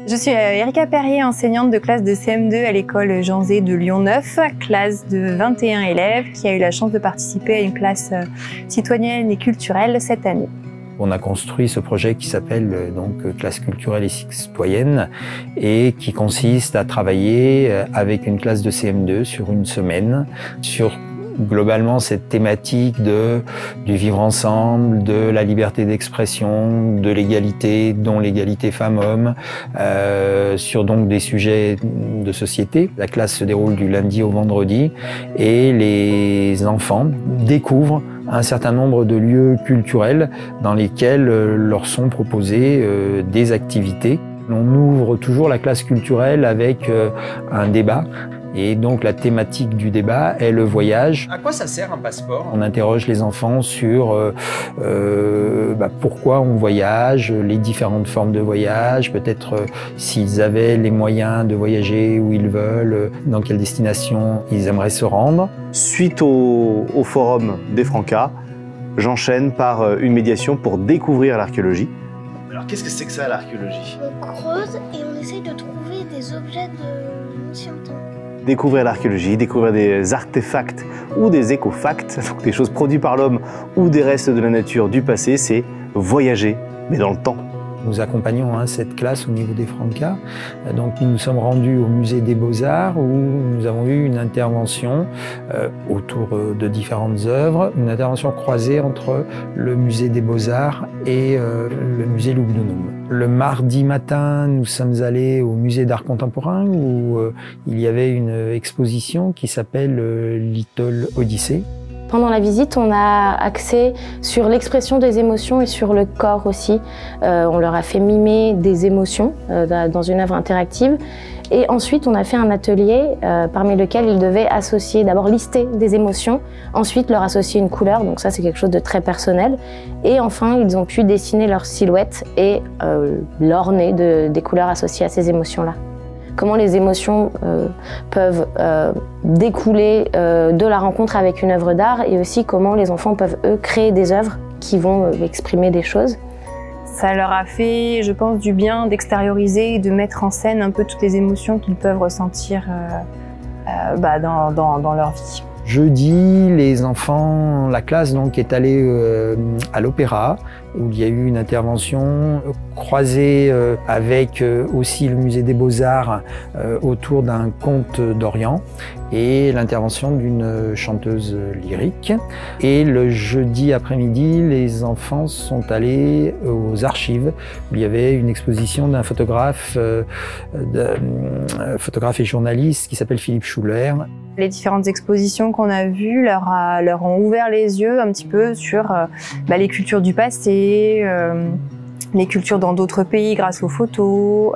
Je suis Erika Perrier, enseignante de classe de CM2 à l'école Jean Zay de Lyon 9, classe de 21 élèves qui a eu la chance de participer à une classe citoyenne et culturelle cette année. On a construit ce projet qui s'appelle donc classe culturelle et citoyenne et qui consiste à travailler avec une classe de CM2 sur une semaine sur globalement cette thématique du vivre ensemble, de la liberté d'expression, de l'égalité, dont l'égalité femmes-hommes, sur donc des sujets de société. La classe se déroule du lundi au vendredi et les enfants découvrent un certain nombre de lieux culturels dans lesquels leur sont proposées des activités. On ouvre toujours la classe culturelle avec un débat. Et donc la thématique du débat est le voyage. À quoi ça sert un passeport? On interroge les enfants sur pourquoi on voyage, les différentes formes de voyage, peut-être s'ils avaient les moyens de voyager où ils veulent, dans quelle destination ils aimeraient se rendre. Suite au forum des Francas, j'enchaîne par une médiation pour découvrir l'archéologie. Alors qu'est-ce que c'est que ça, l'archéologie? On creuse et on essaye de trouver des objets de l'ancien temps. Découvrir l'archéologie, découvrir des artefacts ou des écofacts, donc des choses produites par l'homme ou des restes de la nature du passé, c'est voyager, mais dans le temps. Nous accompagnons cette classe au niveau des Francas. Donc nous nous sommes rendus au musée des Beaux-Arts où nous avons eu une intervention autour de différentes œuvres, une intervention croisée entre le musée des Beaux-Arts et le musée Lugdunum. Le mardi matin, nous sommes allés au musée d'art contemporain où il y avait une exposition qui s'appelle Little Odyssey. Pendant la visite, on a axé sur l'expression des émotions et sur le corps aussi. On leur a fait mimer des émotions dans une œuvre interactive. Et ensuite, on a fait un atelier parmi lequel ils devaient associer, d'abord lister des émotions, ensuite leur associer une couleur, donc ça c'est quelque chose de très personnel. Et enfin, ils ont pu dessiner leur silhouette et l'orner des couleurs associées à ces émotions-là. Comment les émotions peuvent découler de la rencontre avec une œuvre d'art et aussi comment les enfants peuvent, eux, créer des œuvres qui vont exprimer des choses. Ça leur a fait, je pense, du bien d'extérioriser et de mettre en scène un peu toutes les émotions qu'ils peuvent ressentir dans leur vie. Jeudi, les enfants, la classe donc est allée à l'Opéra où il y a eu une intervention croisée avec aussi le musée des Beaux-Arts autour d'un conte d'Orient et l'intervention d'une chanteuse lyrique. Et le jeudi après-midi, les enfants sont allés aux archives où il y avait une exposition d'un photographe et journaliste qui s'appelle Philippe Schuller. Les différentes expositions qu'on a vues leur ont ouvert les yeux un petit peu sur les cultures du passé, les cultures dans d'autres pays grâce aux photos,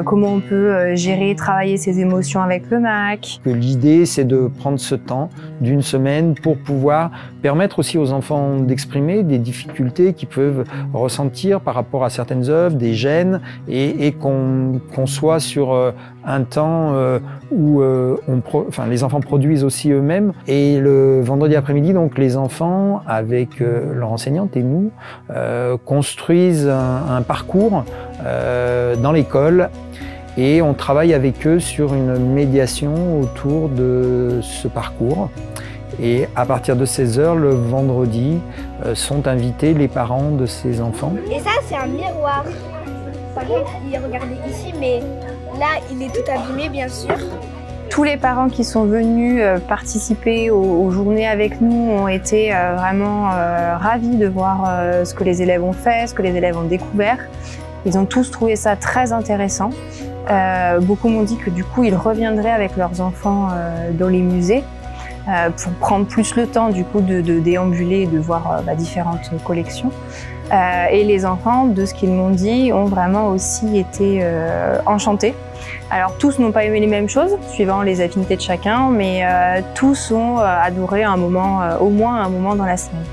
comment on peut gérer et travailler ses émotions avec le MAC. L'idée, c'est de prendre ce temps d'une semaine pour pouvoir permettre aussi aux enfants d'exprimer des difficultés qu'ils peuvent ressentir par rapport à certaines œuvres, des gènes, et qu'on soit sur un temps où les enfants produisent aussi eux-mêmes. Et le vendredi après-midi, donc les enfants, avec leur enseignante et nous, construisent un parcours dans l'école et on travaille avec eux sur une médiation autour de ce parcours. Et à partir de 16h, le vendredi, sont invités les parents de ces enfants. Et ça, c'est un miroir. Par exemple, regardez ici, mais là, il est tout abîmé, bien sûr. Tous les parents qui sont venus participer aux journées avec nous ont été vraiment ravis de voir ce que les élèves ont fait, ce que les élèves ont découvert. Ils ont tous trouvé ça très intéressant. Beaucoup m'ont dit que du coup, ils reviendraient avec leurs enfants dans les musées pour prendre plus le temps du coup de déambuler et de voir différentes collections. Et les enfants, de ce qu'ils m'ont dit, ont vraiment aussi été enchantés. Alors tous n'ont pas aimé les mêmes choses, suivant les affinités de chacun, mais tous ont adoré un moment, au moins un moment dans la semaine.